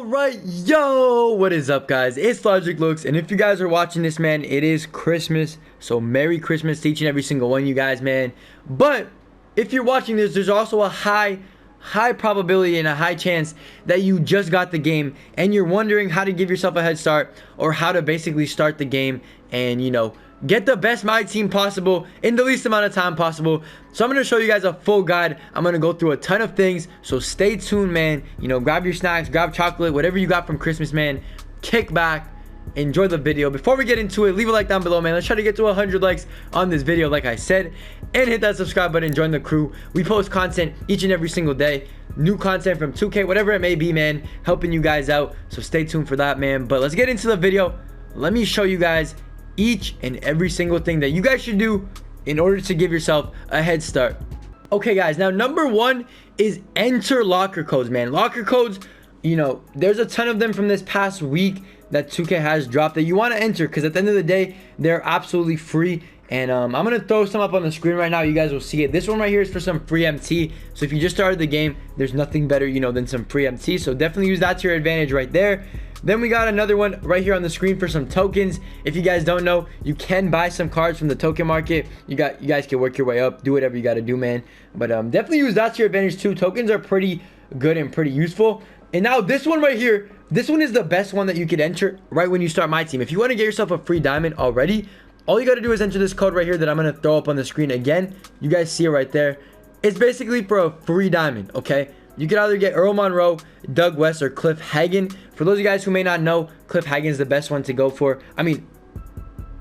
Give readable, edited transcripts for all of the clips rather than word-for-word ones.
Alright, yo, what is up guys? It's LogicLookss, and if you guys are watching this, man, it is Christmas, so Merry Christmas to each and every single one of you guys, man. But if you're watching this, there's also a high probability and a high chance that you just got the game and you're wondering how to give yourself a head start, or how to basically start the game and, you know, get the best Myteam possible in the least amount of time possible. So I'm going to show you guys a full guide. I'm going to go through a ton of things, so stay tuned, man. You know, grab your snacks, grab chocolate, whatever you got from Christmas, man. Kick back, enjoy the video. Before we get into it, leave a like down below, man. Let's try to get to 100 likes on this video, like I said, and hit that subscribe button. Join the crew. We post content each and every single day, new content from 2K, whatever it may be, man, helping you guys out. So stay tuned for that, man. But let's get into the video. Let me show you guys each and every single thing that you guys should do in order to give yourself a head start. Okay guys, now number one is enter locker codes, man. Locker codes, you know, there's a ton of them from this past week that 2K has dropped that you want to enter, because at the end of the day, they're absolutely free. And I'm gonna throw some up on the screen right now. You guys will see it. This one right here is for some free MT. So if you just started the game, there's nothing better, you know, than some free MT. So definitely use that to your advantage right there. Then we got another one right here on the screen for some tokens. If you guys don't know, you can buy some cards from the token market. You guys can work your way up, do whatever you got to do, man. But definitely use that to your advantage too. Tokens are pretty good and pretty useful. And now this one right here, this one is the best one that you could enter right when you start Myteam. If you want to get yourself a free diamond already, all you got to do is enter this code right here that I'm going to throw up on the screen again. You guys see it right there. It's basically for a free diamond, okay? You can either get Earl Monroe, Doug West, or Cliff Hagan. For those of you guys who may not know, Cliff Hagan is the best one to go for. I mean,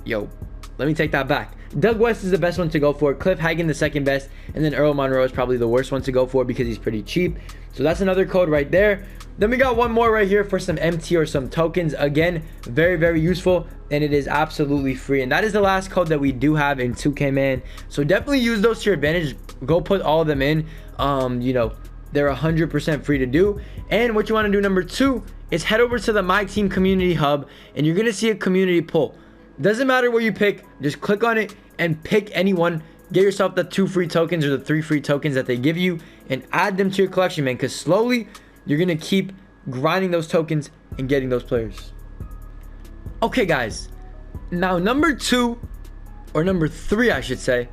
yo, let me take that back. Doug West is the best one to go for. Cliff Hagan the second best. And then Earl Monroe is probably the worst one to go for because he's pretty cheap. So that's another code right there. Then we got one more right here for some MT or some tokens. Again, very, very useful. And it is absolutely free. And that is the last code that we do have in 2K, man. So definitely use those to your advantage. Go put all of them in. You know, they're 100% free to do. And what you want to do, number two, is head over to the Myteam community hub, and you're going to see a community poll. Doesn't matter what you pick, just click on it and pick anyone. Get yourself the 2 free tokens or the 3 free tokens that they give you and add them to your collection, man, because slowly you're going to keep grinding those tokens and getting those players. Okay, guys. Now, number 2, or number 3, I should say,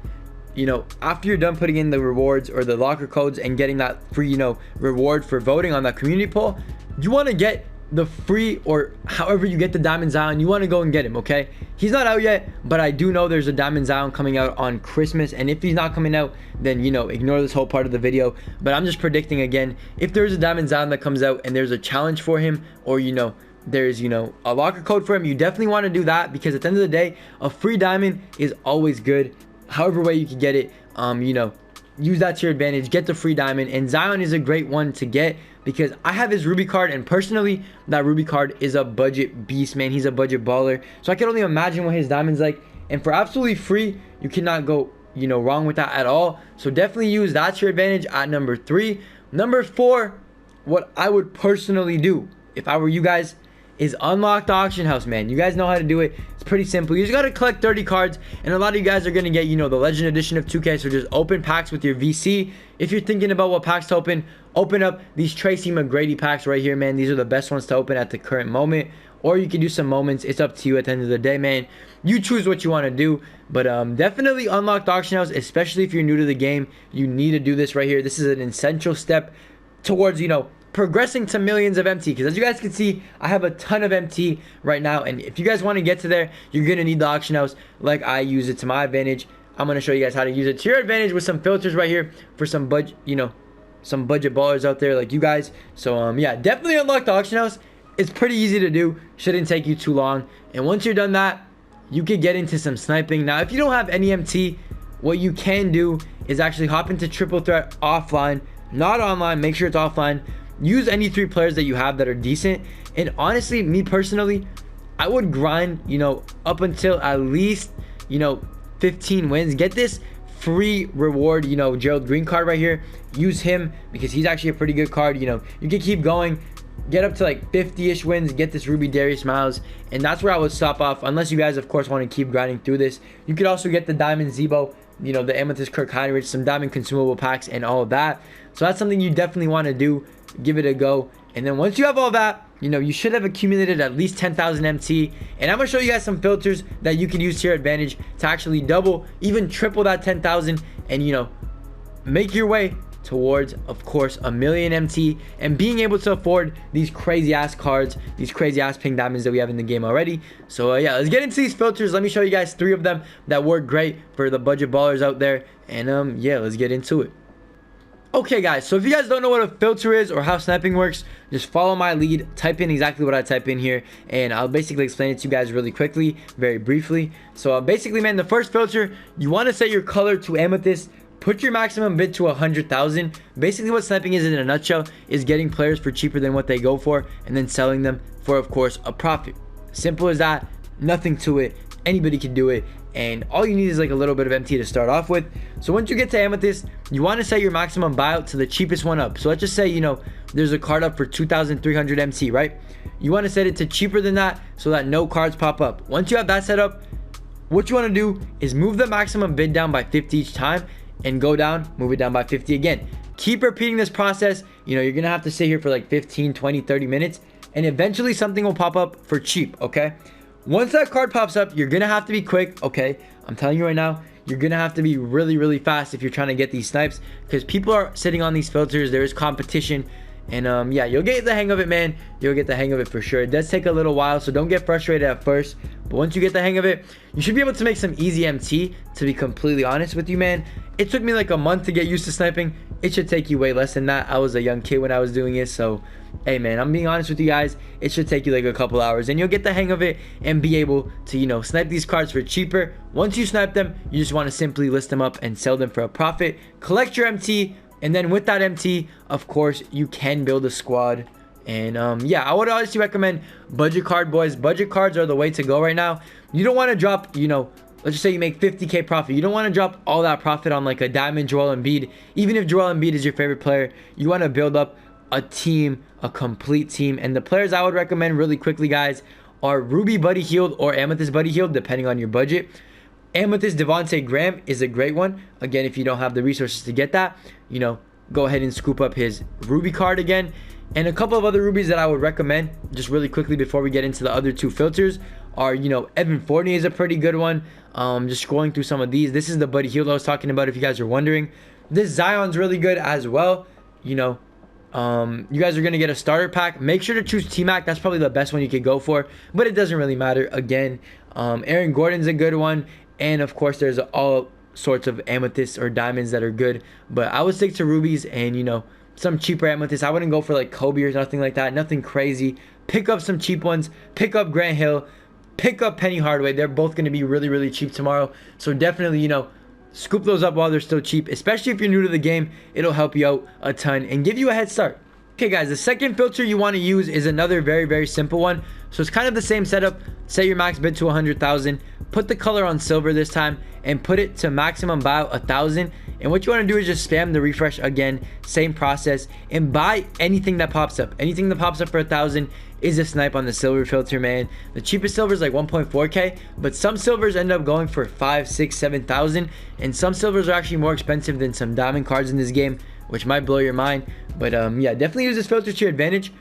you know, after you're done putting in the rewards or the locker codes and getting that free, you know, reward for voting on that community poll, you want to get the free, or however you get the Diamond Zion, you want to go and get him, okay? He's not out yet, but I do know there's a Diamond Zion coming out on Christmas, and if he's not coming out, then, you know, ignore this whole part of the video. But I'm just predicting again, if there's a Diamond Zion that comes out and there's a challenge for him, or, you know, there's, you know, a locker code for him, you definitely want to do that, because at the end of the day, a free diamond is always good. However way you can get it, you know, use that to your advantage. Get the free diamond. And Zion is a great one to get because I have his Ruby card, and personally, that Ruby card is a budget beast, man. He's a budget baller, so I can only imagine what his diamond's like. And for absolutely free, you cannot go, you know, wrong with that at all. So definitely use that to your advantage at number 3. Number 4, what I would personally do if I were you guys is unlock the auction house, man. You guys know how to do it. It's pretty simple. You just got to collect 30 cards, and a lot of you guys are going to get, you know, the legend edition of 2K. So just open packs with your VC. If you're thinking about what packs to open up these Tracy McGrady packs right here, man. These are the best ones to open at the current moment, or you can do some moments. It's up to you at the end of the day, man. You choose what you want to do, but definitely unlock the auction house, especially if you're new to the game. You need to do this right here. This is an essential step towards, you know, progressing to millions of MT, because as you guys can see, I have a ton of MT right now, and if you guys want to get to there, you're gonna need the auction house. Like, I use it to my advantage. I'm gonna show you guys how to use it to your advantage with some filters right here for some budget, you know, some budget ballers out there like you guys. So yeah, definitely unlock the auction house. It's pretty easy to do, shouldn't take you too long, and once you're done that, you could get into some sniping. Now, if you don't have any MT, what you can do is actually hop into triple threat offline, not online. Make sure it's offline. Use any 3 players that you have that are decent. And honestly, me personally, I would grind, you know, up until at least, you know, 15 wins. Get this free reward, you know, Gerald Green card right here. Use him because he's actually a pretty good card. You know, you can keep going, get up to like 50-ish wins, get this Ruby Darius Miles, and that's where I would stop off, unless you guys, of course, want to keep grinding through this. You could also get the Diamond Zebo, you know, the Amethyst Kirk Heinrich, some Diamond consumable packs, and all of that. So that's something you definitely want to do. Give it a go. And then once you have all that, you should have accumulated at least 10,000 MT. And I'm going to show you guys some filters that you can use to your advantage to actually double, even triple that 10,000 and, make your way towards, of course, 1,000,000 MT and being able to afford these crazy ass cards, these crazy ass pink diamonds that we have in the game already. So yeah, let's get into these filters. Let me show you guys 3 of them that work great for the budget ballers out there. And yeah, let's get into it. Okay guys, so if you guys don't know what a filter is or how sniping works, just follow my lead, type in exactly what I type in here, and I'll basically explain it to you guys really quickly, very briefly. So basically, man, the first filter, you want to set your color to amethyst. Put your maximum bid to 100,000. Basically what sniping is in a nutshell is getting players for cheaper than what they go for and then selling them for, of course, a profit. Simple as that, nothing to it. Anybody can do it, and all you need is like a little bit of MT to start off with. So once you get to amethyst, you want to set your maximum buyout to the cheapest one up. So let's just say, there's a card up for 2,300 MT, right? You want to set it to cheaper than that so that no cards pop up. Once you have that set up, what you want to do is move the maximum bid down by 50 each time and go down, move it down by 50 again. Keep repeating this process. You're gonna have to sit here for like 15, 20, 30 minutes, and eventually something will pop up for cheap, okay? Once that card pops up, you're gonna have to be quick, okay? I'm telling you right now, you're gonna have to be really, really fast if you're trying to get these snipes, because people are sitting on these filters. There is competition, and yeah, you'll get the hang of it, man. You'll get the hang of it for sure. It does take a little while, so don't get frustrated at first, but once you get the hang of it, you should be able to make some easy MT. To be completely honest with you, man, it took me like a month to get used to sniping. It should take you way less than that. I was a young kid when I was doing it, so hey man, I'm being honest with you guys, it should take you like a couple hours and you'll get the hang of it and be able to snipe these cards for cheaper. Once you snipe them, you just want to simply list them up and sell them for a profit, collect your MT, and then with that MT, of course, you can build a squad. And yeah, I would honestly recommend budget card, boys. Budget cards are the way to go right now. You don't want to drop, let's just say you make 50k profit. You don't want to drop all that profit on like a diamond Joel Embiid. Even if Joel Embiid is your favorite player, you want to build up a team, a complete team. And the players I would recommend really quickly, guys, are Ruby Buddy Healed or Amethyst Buddy Healed, depending on your budget. Amethyst Devontae Graham is a great one. Again, if you don't have the resources to get that, go ahead and scoop up his Ruby card again. And a couple of other rubies that I would recommend, just really quickly before we get into the other 2 filters, are, Evan Fournier is a pretty good one. Just scrolling through some of these. This is the Buddy Healed I was talking about, if you guys are wondering. This Zion's really good as well. You guys are going to get a starter pack. Make sure to choose T-Mac. That's probably the best one you could go for, but it doesn't really matter. Again, Aaron Gordon's a good one. And of course, there's all sorts of amethysts or diamonds that are good, but I would stick to rubies and, some cheaper amethysts. I wouldn't go for like Kobe or nothing like that. Nothing crazy. Pick up some cheap ones. Pick up Grant Hill. Pick up Penny Hardaway. They're both going to be really, really cheap tomorrow. So definitely, scoop those up while they're still cheap. Especially if you're new to the game, it'll help you out a ton and give you a head start. Okay, guys, the second filter you want to use is another very, very simple one. So it's kind of the same setup. Set your max bid to 100,000. Put the color on silver this time and put it to maximum buyout 1,000. And what you want to do is just spam the refresh again, same process, and buy anything that pops up. Anything that pops up for 1,000 is a snipe on the silver filter, man. The cheapest silver is like 1.4k, but some silvers end up going for 5, 6, 7,000, and some silvers are actually more expensive than some diamond cards in this game, which might blow your mind. But yeah, definitely use this filter to your advantage.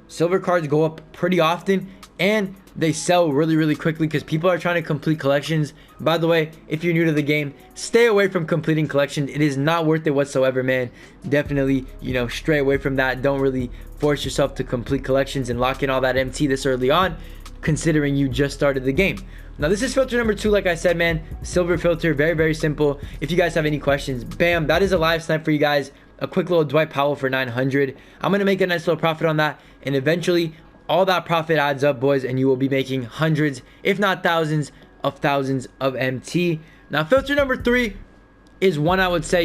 Silver cards go up pretty often and they sell really, really quickly because people are trying to complete collections. By the way, if you're new to the game, stay away from completing collections. It is not worth it whatsoever, man. Definitely, stray away from that. Don't really force yourself to complete collections and lock in all that MT this early on, considering you just started the game. Now, this is filter number 2, like I said, man. Silver filter, very, very simple. If you guys have any questions, bam, that is a live snipe for you guys. A quick little Dwight Powell for 900. I'm going to make a nice little profit on that, and eventually all that profit adds up, boys, and you will be making hundreds, if not thousands of MT. Now, filter number 3 is one I would say,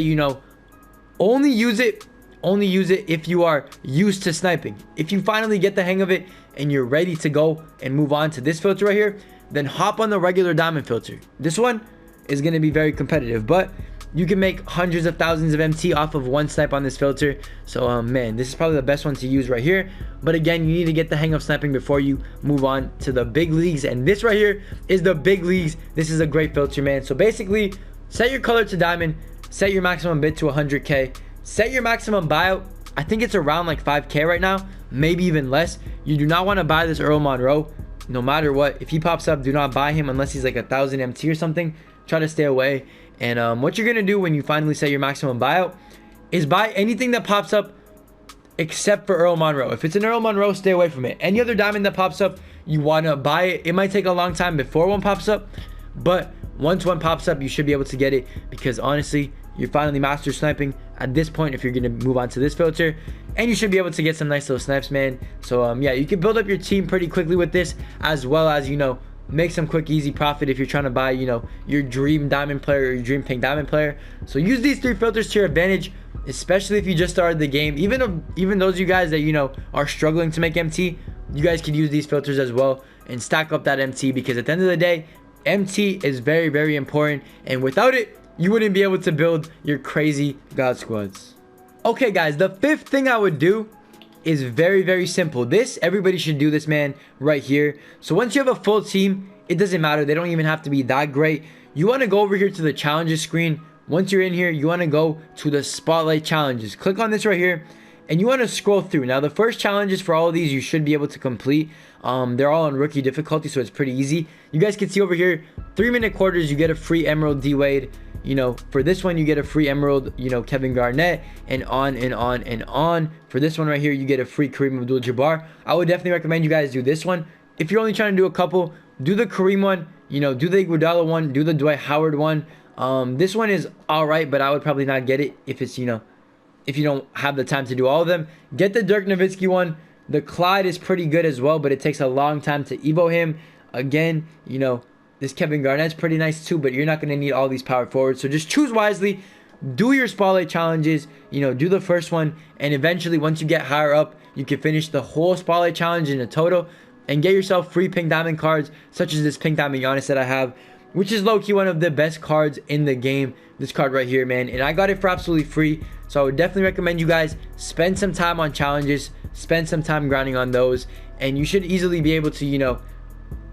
only use it if you are used to sniping. If you finally get the hang of it and you're ready to go and move on to this filter right here, then hop on the regular diamond filter. This one is going to be very competitive, but you can make hundreds of thousands of MT off of one snipe on this filter. So man, this is probably the best one to use right here. But again, you need to get the hang of sniping before you move on to the big leagues, and this right here is the big leagues. This is a great filter, man. So basically, set your color to diamond, set your maximum bid to 100k, set your maximum buyout I think it's around like 5K right now, maybe even less. You do not want to buy this Earl Monroe no matter what. If he pops up, do not buy him unless he's like 1,000 MT or something. Try to stay away. And what you're gonna do when you finally set your maximum buyout is buy anything that pops up except for Earl Monroe. If it's an Earl Monroe, stay away from it. Any other diamond that pops up, you want to buy it. It might take a long time before one pops up, but once one pops up, you should be able to get it, because honestly, you're finally master sniping at this point if you're going to move on to this filter, and you should be able to get some nice little snipes, man. So yeah, you can build up your team pretty quickly with this, as well as, you know, make some quick easy profit if you're trying to buy, you know, your dream diamond player or your dream pink diamond player. So use these 3 filters to your advantage, especially if you just started the game. Even those of you guys that, you know, are struggling to make MT, you guys can use these filters as well and stack up that MT, because at the end of the day, MT is very, very important, and without it, you wouldn't be able to build your crazy god squads. Okay guys, the 5th thing I would do is very, very simple. This, everybody should do this, man, right here. So once you have a full team, it doesn't matter, they don't even have to be that great. You want to go over here to the challenges screen. Once you're in here, you want to go to the spotlight challenges. Click on this right here, and you want to scroll through. Now the first challenges for all of these you should be able to complete. They're all on rookie difficulty, so it's pretty easy. You guys can see over here, 3-minute quarters, you get a free emerald D-Wade. You know, for this one, you get a free emerald, you know, Kevin Garnett, and on and on and on. For this one right here, you get a free Kareem Abdul-Jabbar. I would definitely recommend you guys do this one. If you're only trying to do a couple, do the Kareem one, you know, do the Iguodala one, do the Dwight Howard one. This one is all right, but I would probably not get it if it's, you know, if you don't have the time to do all of them. Get the Dirk Nowitzki one. The Clyde is pretty good as well, but it takes a long time to evo him. Again, you know, this Kevin Garnett's pretty nice too, but you're not going to need all these power forwards. So just choose wisely. Do your spotlight challenges. You know, do the first one, and eventually once you get higher up, you can finish the whole spotlight challenge in a total and get yourself free pink diamond cards, such as this pink diamond Giannis that I have, which is low-key one of the best cards in the game. This card right here, man, and I got it for absolutely free. So I would definitely recommend you guys spend some time on challenges, spend some time grinding on those, and you should easily be able to, you know,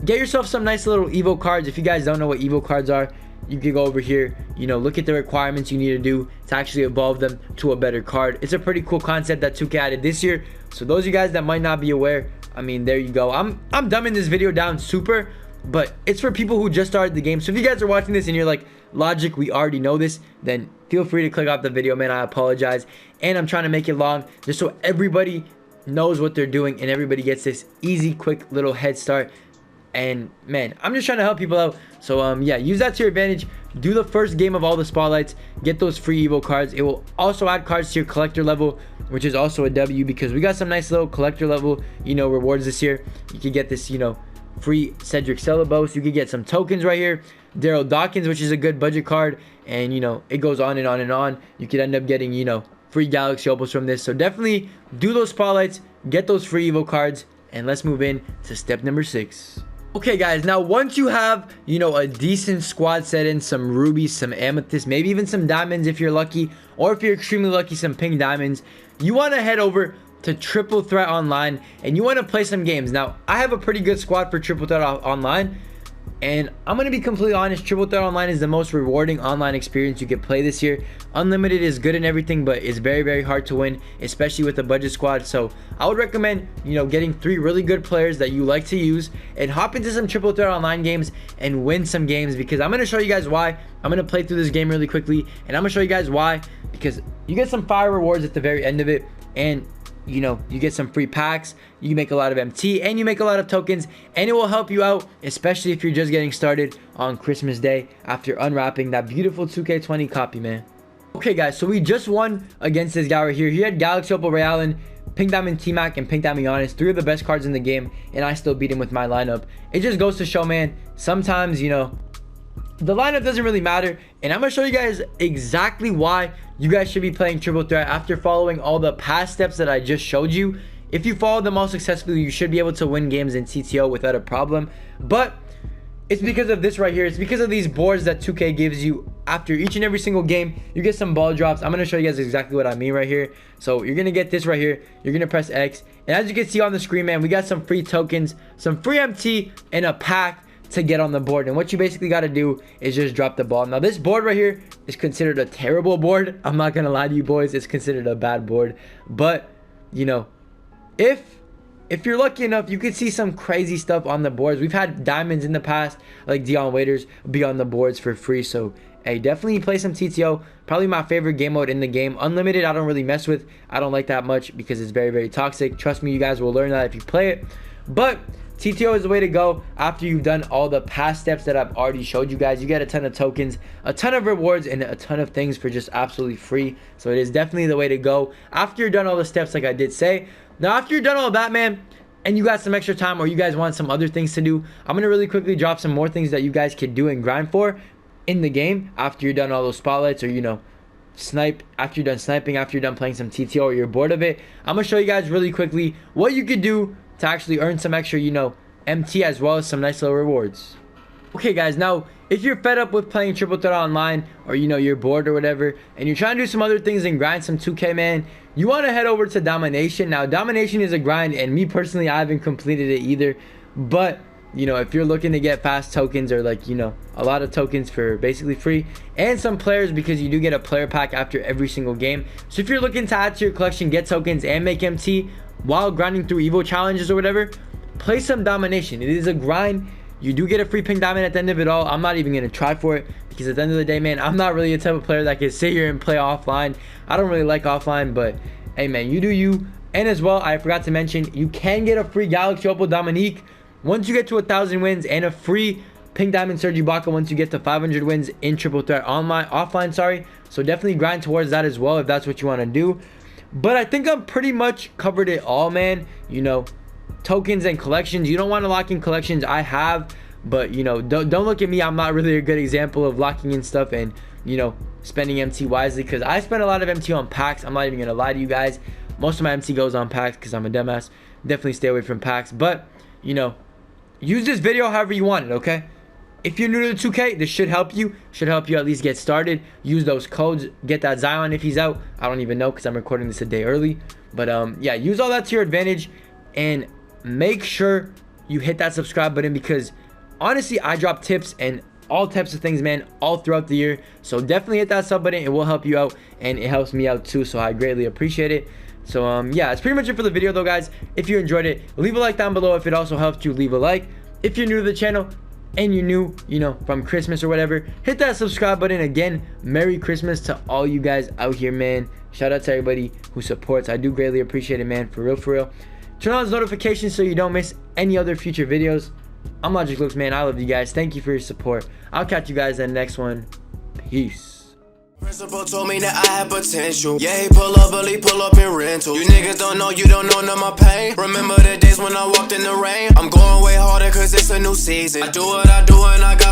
get yourself some nice little evo cards. If you guys don't know what evo cards are, you can go over here, you know, look at the requirements you need to do to actually evolve them to a better card. It's a pretty cool concept that 2K added this year. So those of you guys that might not be aware, I mean, there you go. I'm dumbing this video down super, but it's for people who just started the game. So if you guys are watching this and you're like, Logic, we already know this, then feel free to click off the video, man. I apologize, and I'm trying to make it long just so everybody knows what they're doing and everybody gets this easy, quick little head start. And man, I'm just trying to help people out. So yeah, use that to your advantage. Do the first game of all the spotlights, get those free evo cards. It will also add cards to your collector level, which is also a W, because we got some nice little collector level, you know, rewards this year. You can get this, you know, free Cedric Celebos. You could get some tokens right here, Daryl Dawkins, which is a good budget card, and you know, it goes on and on and on. You could end up getting, you know, free Galaxy Opals from this. So definitely do those spotlights, get those free evo cards, and let's move in to step number 6. Okay guys, now once you have, you know, a decent squad set in, some rubies, some amethysts, maybe even some diamonds if you're lucky, or if you're extremely lucky, some pink diamonds, you want to head over to Triple Threat Online and you want to play some games. Now I have a pretty good squad for Triple Threat Online, and I'm going to be completely honest, Triple Threat Online is the most rewarding online experience you can play this year. Unlimited is good and everything, but it's very, very hard to win, especially with a budget squad. So I would recommend, you know, getting 3 really good players that you like to use and hop into some Triple Threat Online games and win some games, because I'm going to show you guys why. I'm going to play through this game really quickly, and I'm going to show you guys why, because you get some fire rewards at the very end of it, and you know, you get some free packs, you make a lot of MT, and you make a lot of tokens, and it will help you out, especially if you're just getting started on Christmas Day after unwrapping that beautiful 2K20 copy, man. Okay guys, so we just won against this guy right here. He had Galaxy Opal Ray Allen, Pink Diamond T-Mac, and Pink Diamond Giannis, 3 of the best cards in the game, and I still beat him with my lineup. It just goes to show, man, sometimes, you know, the lineup doesn't really matter, and I'm going to show you guys exactly why you guys should be playing Triple Threat after following all the past steps that I just showed you. If you follow them all successfully, you should be able to win games in TTO without a problem. But it's because of this right here. It's because of these boards that 2K gives you after each and every single game. You get some ball drops. I'm going to show you guys exactly what I mean right here. So you're going to get this right here. You're going to press X. And as you can see on the screen, man, we got some free tokens, some free MT, and a pack to get on the board. And what you basically got to do is just drop the ball. Now this board right here is considered a terrible board. I'm not gonna lie to you boys, it's considered a bad board. But you know, if you're lucky enough, you could see some crazy stuff on the boards. We've had diamonds in the past, like Dion Waiters, be on the boards for free. So hey, definitely play some TTO. Probably my favorite game mode in the game. Unlimited I don't really mess with. I don't like that much because it's very, very toxic. Trust me, you guys will learn that if you play it. But TTO is the way to go. After you've done all the past steps that I've already showed you guys, you get a ton of tokens, a ton of rewards, and a ton of things for just absolutely free. So it is definitely the way to go after you're done all the steps, like I did say. Now after you're done all that, man, and you got some extra time, or you guys want some other things to do, I'm gonna really quickly drop some more things that you guys could do and grind for in the game after you're done all those spotlights, or you know, snipe, after you're done sniping, after you're done playing some TTO, or you're bored of it. I'm gonna show you guys really quickly what you could do to actually earn some extra, you know, MT, as well as some nice little rewards. Okay guys, now if you're fed up with playing Triple Threat Online, or you know, you're bored or whatever, and you're trying to do some other things and grind some 2K, man, you want to head over to Domination. Now Domination is a grind, and me personally, I haven't completed it either. But you know, if you're looking to get fast tokens, or like, you know, a lot of tokens for basically free, and some players, because you do get a player pack after every single game. So if you're looking to add to your collection, get tokens, and make MT while grinding through Evo challenges or whatever, play some Domination. It is a grind. You do get a free pink diamond at the end of it all. I'm not even going to try for it, because at the end of the day, man, I'm not really a type of player that can sit here and play offline. I don't really like offline, but hey man, you do you. And as well, I forgot to mention, you can get a free Galaxy Opal Dominique once you get to 1,000 wins, and a free pink diamond Serge Ibaka once you get to 500 wins in Triple Threat offline, sorry. So definitely grind towards that as well if that's what you want to do. But I think I'm pretty much covered it all, man. You know, tokens and collections, you don't want to lock in collections. I have, but you know, don't look at me. I'm not really a good example of locking in stuff and, you know, spending MT wisely, because I spend a lot of MT on packs. I'm not even gonna lie to you guys, most of my MT goes on packs because I'm a dumbass. Definitely stay away from packs. But you know, use this video however you want it, okay? If you're new to the 2K, this should help you at least get started. Use those codes, get that Zion if he's out. I don't even know, because I'm recording this a day early. But yeah, use all that to your advantage, and make sure you hit that subscribe button, because honestly, I drop tips and all types of things, man, all throughout the year. So definitely hit that sub button. It will help you out, and it helps me out too, so I greatly appreciate it. So yeah, that's pretty much it for the video though, guys. If you enjoyed it, leave a like down below. If it also helped you, leave a like. If you're new to the channel and you're new, you know, from Christmas or whatever, hit that subscribe button. Again, Merry Christmas to all you guys out here, man. Shout out to everybody who supports. I do greatly appreciate it, man. For real, for real. Turn on those notifications so you don't miss any other future videos. I'm LogicLookss, man. I love you guys. Thank you for your support. I'll catch you guys in the next one. Peace. Principal told me that I had potential. Yeah, he pull up, but he pull up in rental. You niggas don't know, you don't know none of my pain. Remember the days when I walked in the rain? I'm going way harder cause it's a new season. I do what I do and I got